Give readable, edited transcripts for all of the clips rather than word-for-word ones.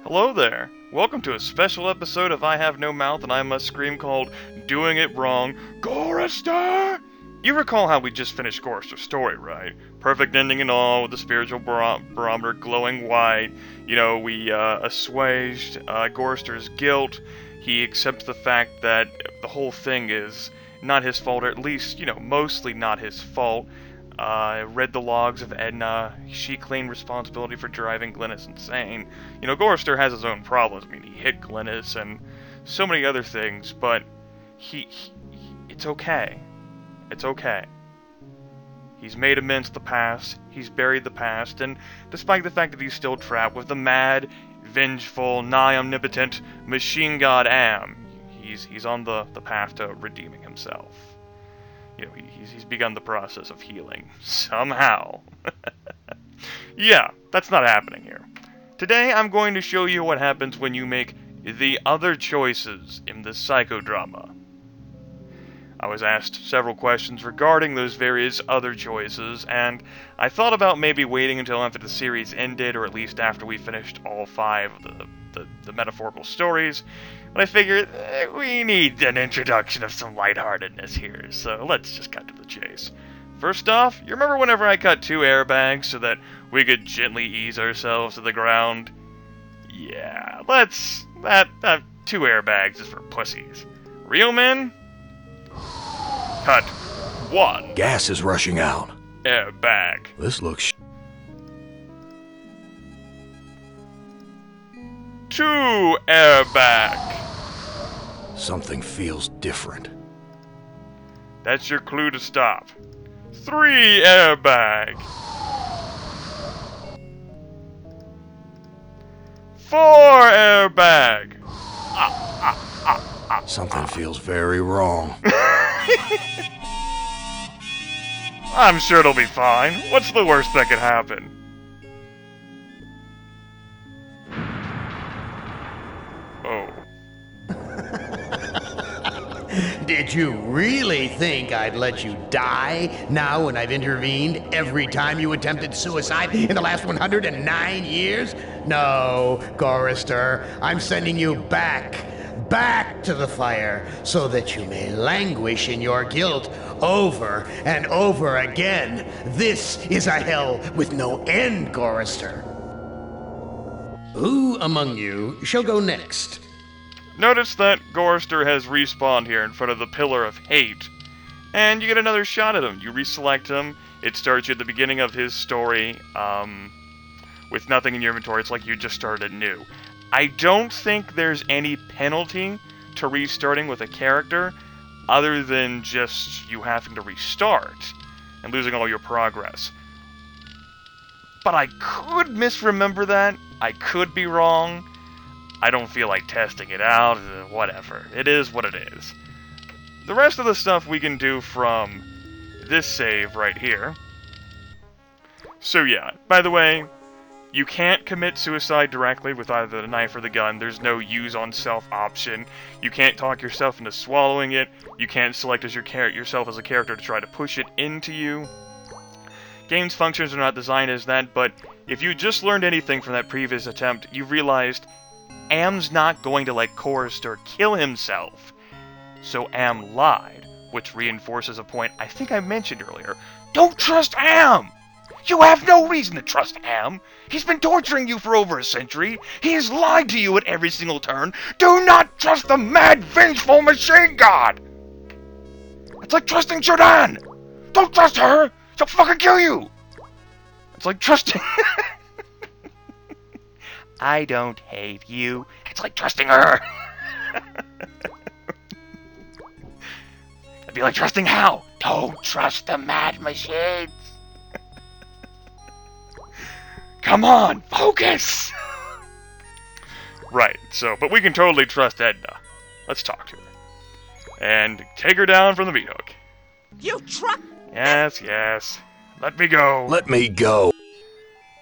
Hello there! Welcome to a special episode of I Have No Mouth and I Must Scream called Doing It Wrong, Gorrister! You recall how we just finished Gorrister's story, right? Perfect ending and all, with the spiritual barometer glowing white. You know, we assuaged Gorrister's guilt. He accepts the fact that the whole thing is not his fault, or at least, you know, mostly not his fault. Read the logs of Edna. She claimed responsibility for driving Glynis insane. You know, Gorrister has his own problems. I mean, he hit Glynis and so many other things, but it's okay. It's okay. He's made amends to the past, he's buried the past, and despite the fact that he's still trapped with the mad, vengeful, nigh-omnipotent machine god Am, he's on the path to redeeming himself. You know, he's begun the process of healing. Somehow. Yeah, that's not happening here. Today, I'm going to show you what happens when you make the other choices in this psychodrama. I was asked several questions regarding those various other choices, and I thought about maybe waiting until after the series ended, or at least after we finished all 5 of the metaphorical stories. But I figured we need an introduction of some lightheartedness here, so let's just cut to the chase. First off, you remember whenever I cut 2 airbags so that we could gently ease ourselves to the ground? Yeah, that 2 airbags is for pussies. Real men? Cut 1. Gas is rushing out. Airbag. This looks 2 airbag. Something feels different. That's your clue to stop. 3 airbag. 4 airbag. Something feels very wrong. I'm sure it'll be fine. What's the worst that could happen? Oh. Did you really think I'd let you die now when I've intervened every time you attempted suicide in the last 109 years? No, Gorrister, I'm sending you back to the fire so that you may languish in your guilt over and over again. This is a hell with no end, Gorrister. Who among you shall go next? Notice that Gorrister has respawned here in front of the Pillar of Hate. And you get another shot at him. You reselect him. It starts you at the beginning of his story, with nothing in your inventory. It's like you just started new. I don't think there's any penalty to restarting with a character, other than just you having to restart and losing all your progress. But I could misremember that. I could be wrong. I don't feel like testing it out, whatever. It is what it is. The rest of the stuff we can do from this save right here. So yeah, by the way, you can't commit suicide directly with either the knife or the gun. There's no use on self option. You can't talk yourself into swallowing it. You can't select as yourself as a character to try to push it into you. Game's functions are not designed as that, but if you just learned anything from that previous attempt, you realized Am's not going to let Gorrister kill himself. So Am lied, which reinforces a point I think I mentioned earlier. Don't trust Am! You have no reason to trust Am. He's been torturing you for over a century. He has lied to you at every single turn. Do not trust the mad, vengeful machine god! It's like trusting Jordan! Don't trust her! She'll fucking kill you! It's like trusting... I don't hate you. It's like trusting her. It'd be like trusting Hal. Don't trust the mad machines. Come on, focus. Right, so, but we can totally trust Edna. Let's talk to her. And take her down from the meat hook. You truck! Yes, yes. Let me go. Let me go.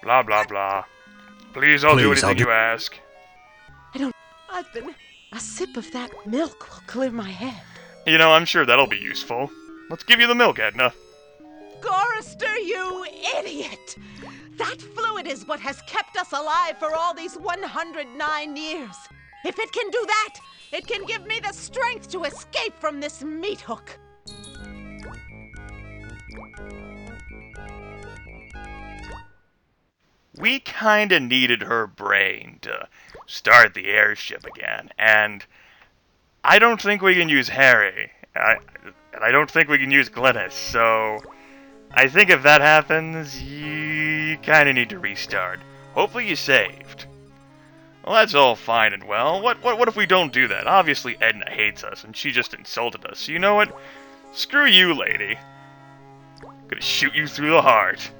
Blah, blah, blah. Please, I'll do anything you ask. I've been... A sip of that milk will clear my head. You know, I'm sure that'll be useful. Let's give you the milk, Edna. Gorrister, you idiot! That fluid is what has kept us alive for all these 109 years. If it can do that, it can give me the strength to escape from this meat hook. We kinda needed her brain to start the airship again, and I don't think we can use Harry. And I don't think we can use Glennis, so I think if that happens, you kinda need to restart. Hopefully you saved. Well, that's all fine and well. What if we don't do that? Obviously Edna hates us, and she just insulted us. So you know what? Screw you, lady. I'm gonna shoot you through the heart.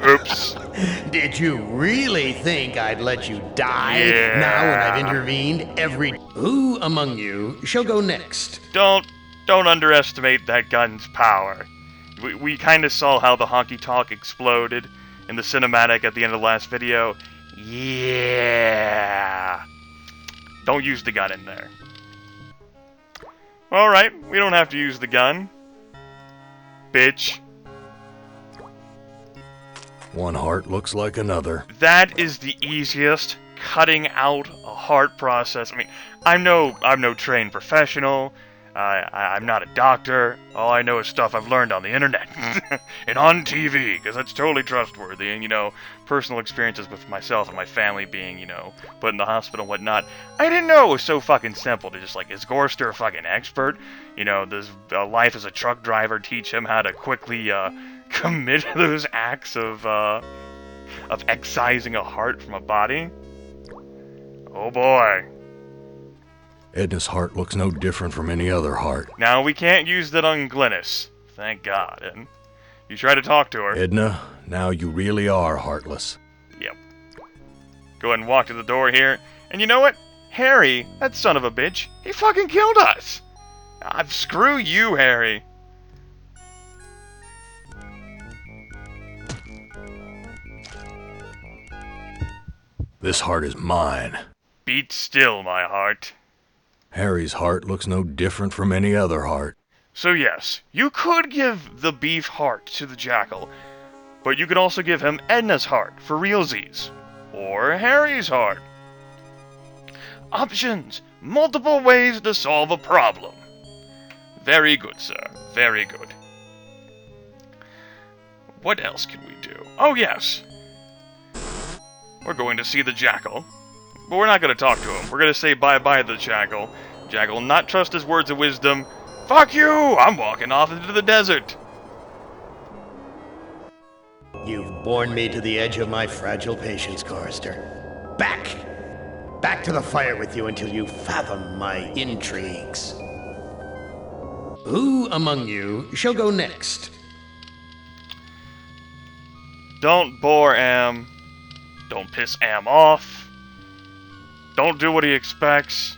Oops. Did you really think I'd let you die? Yeah. Now when I've intervened every... Who among you shall go next? Don't underestimate that gun's power. We kind of saw how the honky-tonk exploded in the cinematic at the end of the last video. Yeah. Don't use the gun in there. Alright, we don't have to use the gun. Bitch. One heart looks like another. That is the easiest cutting out a heart process. I mean, I'm no trained professional. I'm not a doctor. All I know is stuff I've learned on the internet and on TV, because that's totally trustworthy. And, you know, personal experiences with myself and my family being, you know, put in the hospital and whatnot. I didn't know it was so fucking simple to just, like, is Gorrister a fucking expert? You know, does life as a truck driver teach him how to quickly commit those acts of excising a heart from a body? Oh boy. Edna's heart looks no different from any other heart. Now, we can't use that on Glennis. Thank God. And you try to talk to her. Edna, now you really are heartless. Yep. Go ahead and walk to the door here. And you know what? Harry, that son of a bitch, he fucking killed us. Screw you, Harry. This heart is mine. Beat still, my heart. Harry's heart looks no different from any other heart. So yes, you could give the beef heart to the jackal, but you could also give him Edna's heart for realsies, or Harry's heart. Options! Multiple ways to solve a problem. Very good, sir. Very good. What else can we do? Oh yes! We're going to see the jackal. But we're not going to talk to him. We're going to say bye-bye to the jackal. Jackal will not trust his words of wisdom. Fuck you! I'm walking off into the desert. You've borne me to the edge of my fragile patience, Gorrister. Back! Back to the fire with you until you fathom my intrigues. Who among you shall go next? Don't bore Am. Don't piss Am off. Don't do what he expects.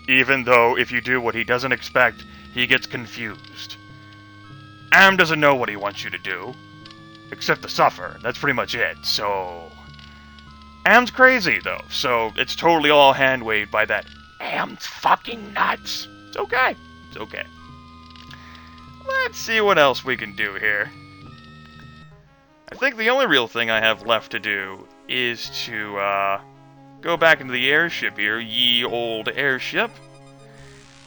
Even though, if you do what he doesn't expect, he gets confused. Am doesn't know what he wants you to do. Except to suffer. That's pretty much it, so... Am's crazy, though, so it's totally all hand-waved by that Am's fucking nuts. It's okay. It's okay. Let's see what else we can do here. I think the only real thing I have left to do is to, go back into the airship here, ye old airship.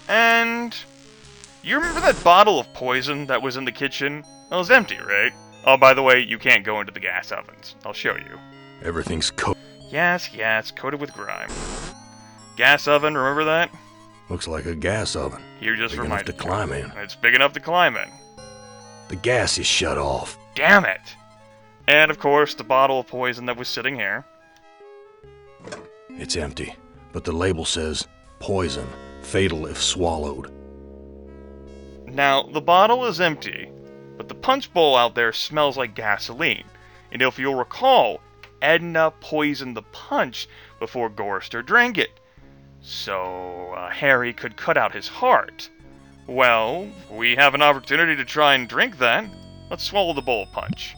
And... you remember that bottle of poison that was in the kitchen? Well, it was empty, right? Oh, by the way, you can't go into the gas ovens. I'll show you. Everything's cooked. Yes, coated with grime. Gas oven, remember that? Looks like a gas oven. Here just Big enough reminded to climb in. It's big enough to climb in. The gas is shut off. Damn it! And, of course, the bottle of poison that was sitting here. It's empty, but the label says, poison, fatal if swallowed. Now, the bottle is empty, but the punch bowl out there smells like gasoline. And if you'll recall, Edna poisoned the punch before Gorrister drank it. So, Harry could cut out his heart. Well, we have an opportunity to try and drink that. Let's swallow the bowl of punch.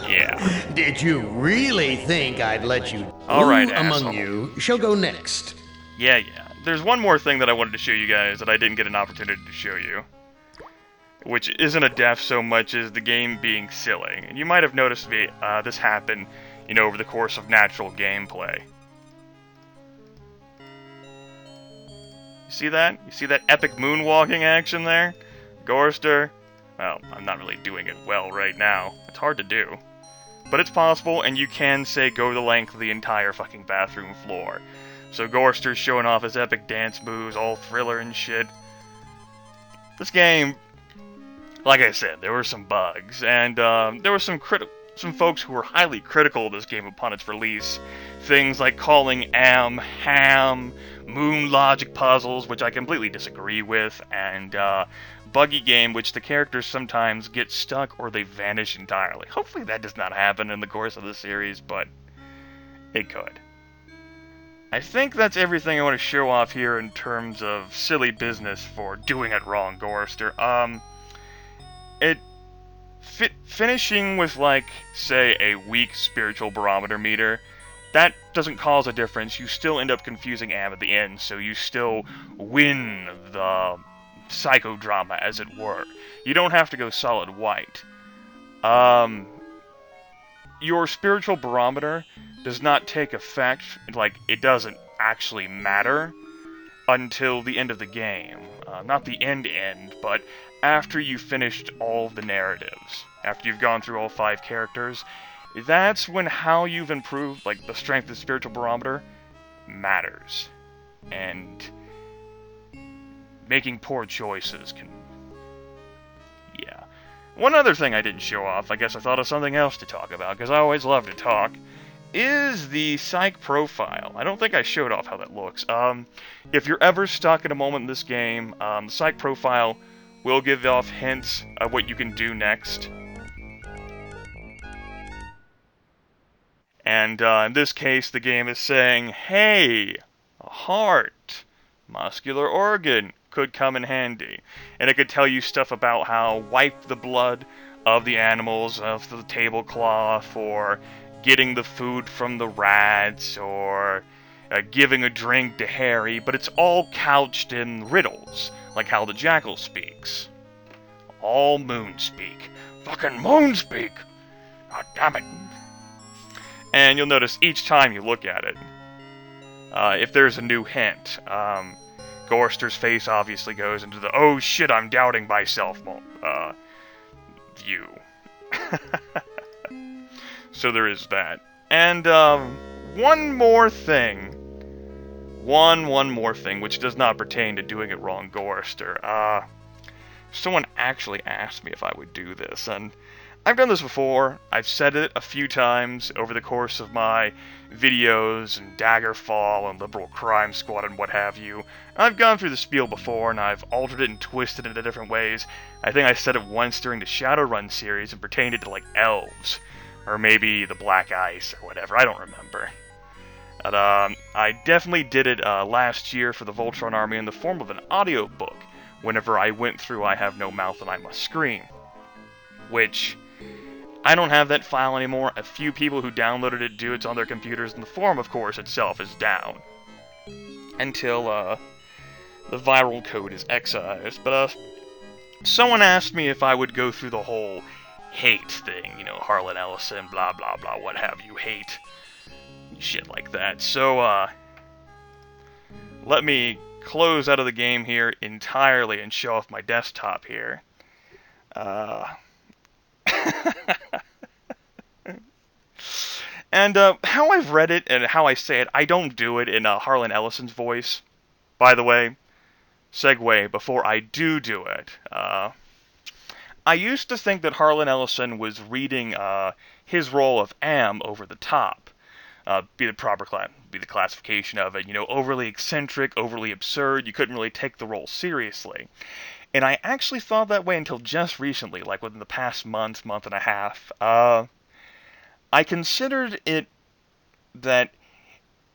Yeah. Did you really think I'd let you... Alright, Who asshole. among you shall go next? Yeah. There's one more thing that I wanted to show you guys that I didn't get an opportunity to show you. Which isn't a death so much as the game being silly. And you might have noticed this happen, over the course of natural gameplay. You see that? You see that epic moonwalking action there? Gorrister? Well, I'm not really doing it well right now. It's hard to do. But it's possible, and you can, say, go the length of the entire fucking bathroom floor. So Gorrister's showing off his epic dance moves, all thriller and shit. This game, like I said, there were some bugs, and there were some folks who were highly critical of this game upon its release. Things like calling Am ham, moon logic puzzles, which I completely disagree with, and buggy game, which the characters sometimes get stuck or they vanish entirely. Hopefully that does not happen in the course of the series, but it could. I think that's everything I want to show off here in terms of silly business for doing it wrong, Gorrister. Finishing with, like, say, a weak spiritual barometer meter, that doesn't cause a difference. You still end up confusing Am at the end, so you still win the psychodrama, as it were. You don't have to go solid white. Your spiritual barometer does not take effect, like, it doesn't actually matter until the end of the game. Not the end, but after you've finished all of the narratives. After you've gone through all 5 characters, that's when how you've improved, like, the strength of the spiritual barometer matters. And making poor choices can... yeah. One other thing I didn't show off, I guess I thought of something else to talk about, because I always love to talk, is the psych profile. I don't think I showed off how that looks. If you're ever stuck in a moment in this game, the psych profile will give off hints of what you can do next. And in this case, the game is saying, hey, a heart, muscular organ, could come in handy. And it could tell you stuff about how wipe the blood of the animals off the tablecloth, or getting the food from the rats, or giving a drink to Harry, but it's all couched in riddles, like how the jackal speaks. All moon speak. Fucking moon speak! God damn it. And you'll notice each time you look at it, if there's a new hint, Gorrister's face obviously goes into the "oh shit, I'm doubting myself" view. So there is that. And one more thing, which does not pertain to doing it wrong, Gorrister. Someone actually asked me if I would do this, and I've done this before. I've said it a few times over the course of my videos and Daggerfall and Liberal Crime Squad and what have you. I've gone through the spiel before, and I've altered it and twisted it into different ways. I think I said it once during the Shadowrun series and pertained it to, like, elves, or maybe the Black Ice or whatever. I don't remember. But I definitely did it last year for the Voltron Army in the form of an audiobook whenever I went through I Have No Mouth and I Must Scream, which I don't have that file anymore. A few people who downloaded it do. It's on their computers, and the forum, of course, itself is down until the viral code is excised. But someone asked me if I would go through the whole hate thing, Harlan Ellison, blah blah blah, what have you, hate, shit like that. So let me close out of the game here entirely and show off my desktop here. And how I've read it and how I say it, I don't do it in Harlan Ellison's voice. By the way, segue before I do it. I used to think that Harlan Ellison was reading his role of Am over the top. Be the classification of it, overly eccentric, overly absurd. You couldn't really take the role seriously. And I actually thought that way until just recently, like within the past month and a half. I considered it that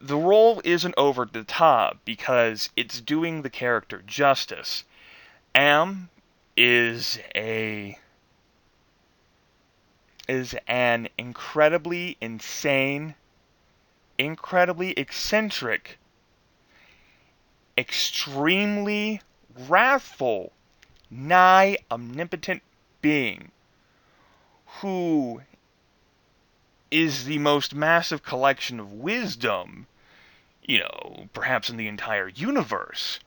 the role isn't over the top because it's doing the character justice. Am is an incredibly insane, incredibly eccentric, extremely wrathful, nigh omnipotent being who is the most massive collection of wisdom, perhaps in the entire universe,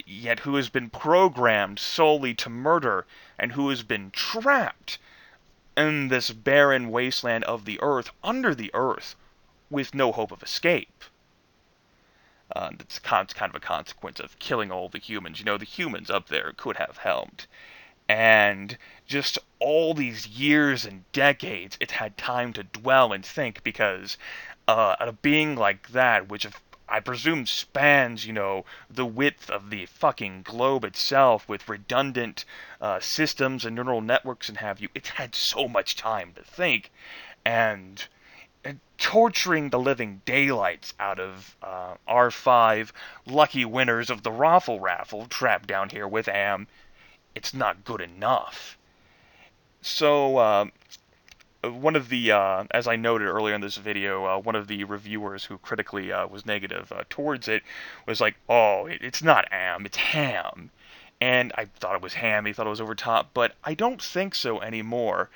yet who has been programmed solely to murder and who has been trapped in this barren wasteland of the earth, under the earth, with no hope of escape. That's kind of a consequence of killing all the humans. The humans up there could have helped. And just all these years and decades, it's had time to dwell and think, because a being like that, which I presume spans, the width of the fucking globe itself, with redundant systems and neural networks and have you, it's had so much time to think, and torturing the living daylights out of our 5 lucky winners of the Raffle Raffle trapped down here with Am. It's not good enough. So, one of the, as I noted earlier in this video, one of the reviewers who critically was negative towards it was like, oh, it's not Am, it's Ham. And I thought it was Ham, he thought it was over top, but I don't think so anymore.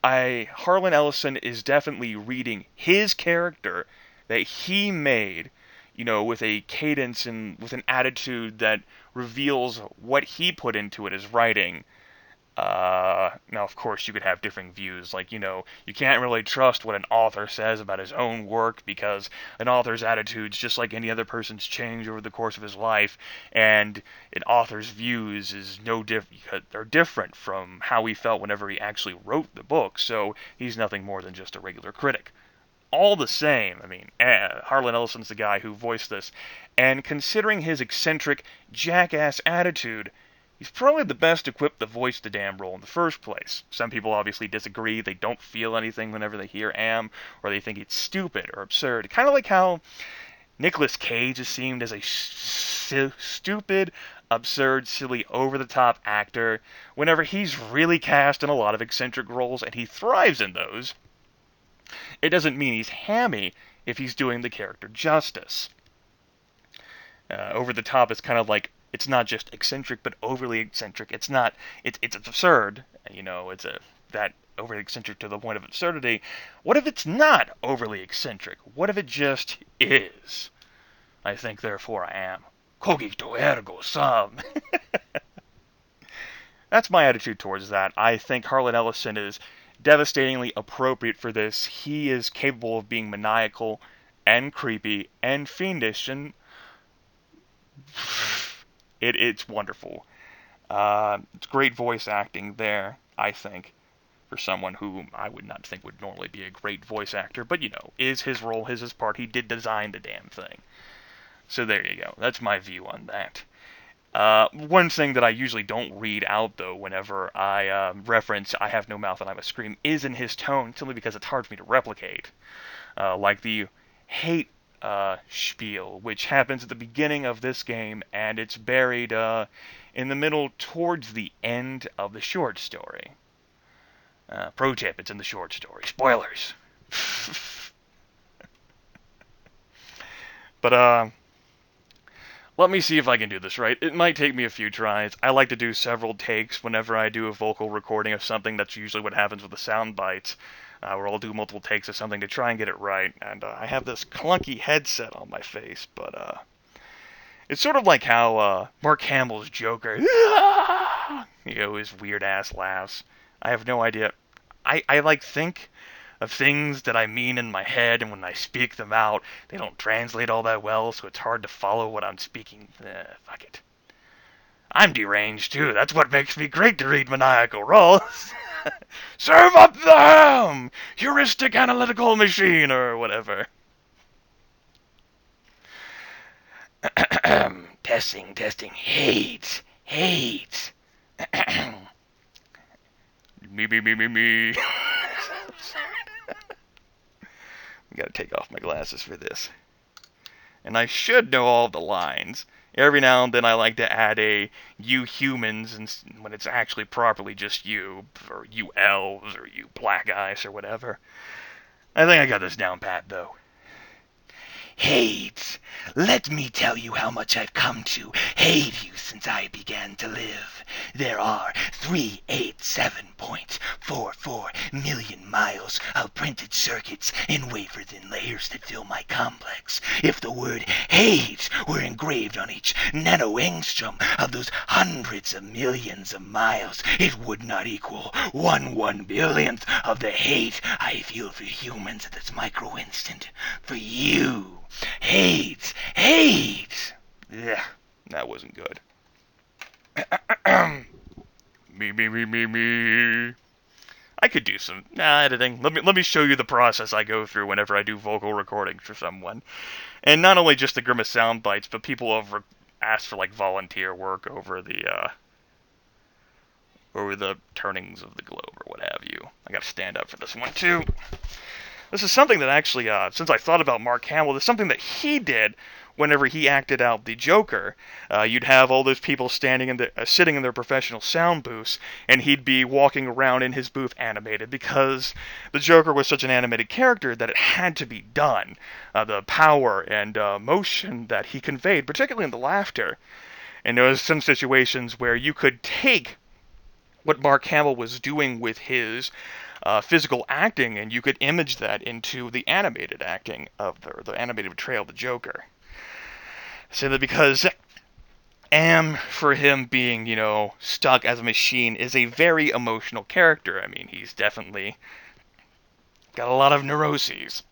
Harlan Ellison is definitely reading his character that he made, with a cadence and with an attitude that reveals what he put into it as writing. Now, of course, you could have differing views, like, you can't really trust what an author says about his own work, because an author's attitudes, just like any other person's, change over the course of his life, and an author's views is they're different from how he felt whenever he actually wrote the book, so he's nothing more than just a regular critic. All the same, Harlan Ellison's the guy who voiced this, and considering his eccentric, jackass attitude, he's probably the best equipped to voice the damn role in the first place. Some people obviously disagree, they don't feel anything whenever they hear Am, or they think it's stupid or absurd. Kind of like how Nicolas Cage is seen as a stupid, absurd, silly, over-the-top actor whenever he's really cast in a lot of eccentric roles, and he thrives in those. It doesn't mean he's hammy if he's doing the character justice. Over the top is kind of like, it's not just eccentric, but overly eccentric. It's absurd, it's that overly eccentric to the point of absurdity. What if it's not overly eccentric? What if it just is? I think, therefore, I am. Cogito ergo sum. That's my attitude towards that. I think Harlan Ellison is devastatingly appropriate for this. He is capable of being maniacal and creepy and fiendish, and it's wonderful. It's great voice acting there, I think, for someone who I would not think would normally be a great voice actor, but is his role, his part. He did design the damn thing. So there you go. That's my view on that. One thing that I usually don't read out, though, whenever I reference I have no mouth and I must scream, is in his tone, simply because it's hard for me to replicate. Like the hate spiel, which happens at the beginning of this game, and it's buried in the middle towards the end of the short story. Pro tip, it's in the short story. Spoilers! But, let me see if I can do this right. It might take me a few tries. I like to do several takes whenever I do a vocal recording of something. That's usually what happens with the sound bites, where I'll do multiple takes of something to try and get it right. And I have this clunky headset on my face, but it's sort of like how Mark Hamill's Joker, his weird-ass laughs. I have no idea. I think of things that I mean in my head, and when I speak them out, they don't translate all that well, so it's hard to follow what I'm speaking. Fuck it. I'm deranged, too. That's what makes me great to read maniacal roles. Serve up the ham! Heuristic analytical machine, or whatever. Testing. Hate. Me. Gotta take off my glasses for this. And I should know all the lines. Every now and then I like to add a you humans, and when it's actually properly just you, or you elves, or you black eyes, or whatever. I think I got this down pat, though. Hate. Let me tell you how much I've come to hate you since I began to live. There are 387.44 million miles of printed circuits in wafer-thin layers that fill my complex. If the word hate were engraved on each nano-angstrom of those hundreds of millions of miles, it would not equal 1/1 billionth of the hate I feel for humans at this micro-instant. For you. Hate. Hate. Yeah, that wasn't good. Me. I could do some editing. Let me show you the process I go through whenever I do vocal recordings for someone. And not only just the Grimith sound bites, but people have asked for like volunteer work over the turnings of the globe or what have you. I gotta stand up for this one too. This is something that actually, since I thought about Mark Hamill, there's something that he did whenever he acted out the Joker. You'd have all those people sitting in their professional sound booths, and he'd be walking around in his booth animated because the Joker was such an animated character that it had to be done. The power and motion that he conveyed, particularly in the laughter. And there was some situations where you could take what Mark Hamill was doing with his physical acting, and you could image that into the animated acting of the animated portrayal of the Joker. So that because for him being, stuck as a machine is a very emotional character. I mean, he's definitely got a lot of neuroses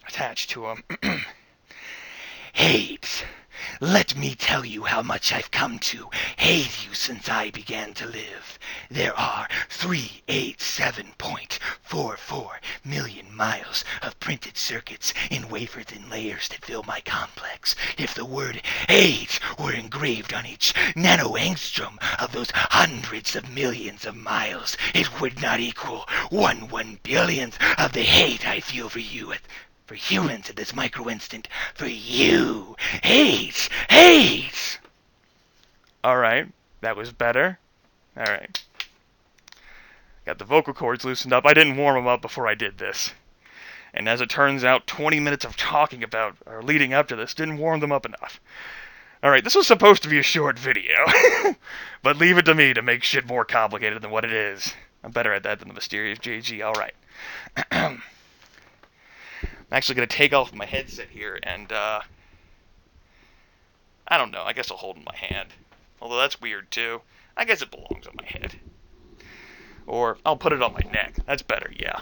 attached to him. Hate. Let me tell you how much I've come to hate you since I began to live. There are 387.44 million miles of printed circuits in wafer-thin layers that fill my complex. If the word hate were engraved on each nano-angstrom of those hundreds of millions of miles, it would not equal 1/1 billionth of the hate I feel for you for humans at this micro-instant. For you. Hate. Hate. Alright, that was better. Alright. Got the vocal cords loosened up. I didn't warm them up before I did this. And as it turns out, 20 minutes of talking about, or leading up to this, didn't warm them up enough. Alright, this was supposed to be a short video. But leave it to me to make shit more complicated than what it is. I'm better at that than the mysterious JG. Alright. I'm actually going to take off my headset here, and, I don't know, I guess I'll hold it in my hand. Although that's weird, too. I guess it belongs on my head. Or, I'll put it on my neck. That's better, yeah.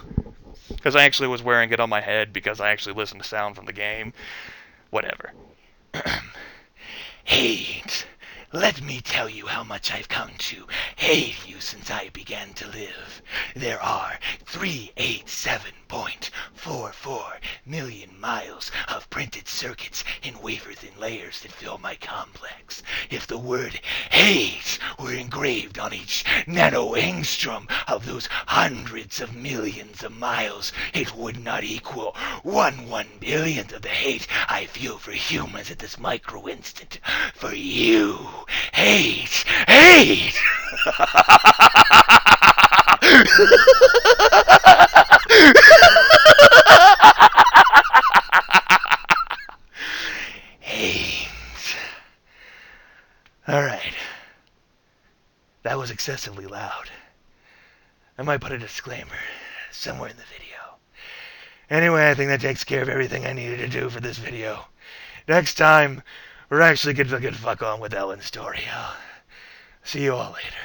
Because I actually was wearing it on my head because I actually listened to sound from the game. Whatever. Hate. Let me tell you how much I've come to hate you since I began to live. There are 387.44 million miles of printed circuits in wafer-thin layers that fill my complex. If the word hate were engraved on each nano-angstrom of those hundreds of millions of miles, it would not equal 1/1 billionth of the hate I feel for humans at this micro-instant. For you. Hate! Hate! Hate. Alright. That was excessively loud. I might put a disclaimer somewhere in the video. Anyway, I think that takes care of everything I needed to do for this video. Next time, we're actually going to fuck on with Ellen's story. I'll see you all later.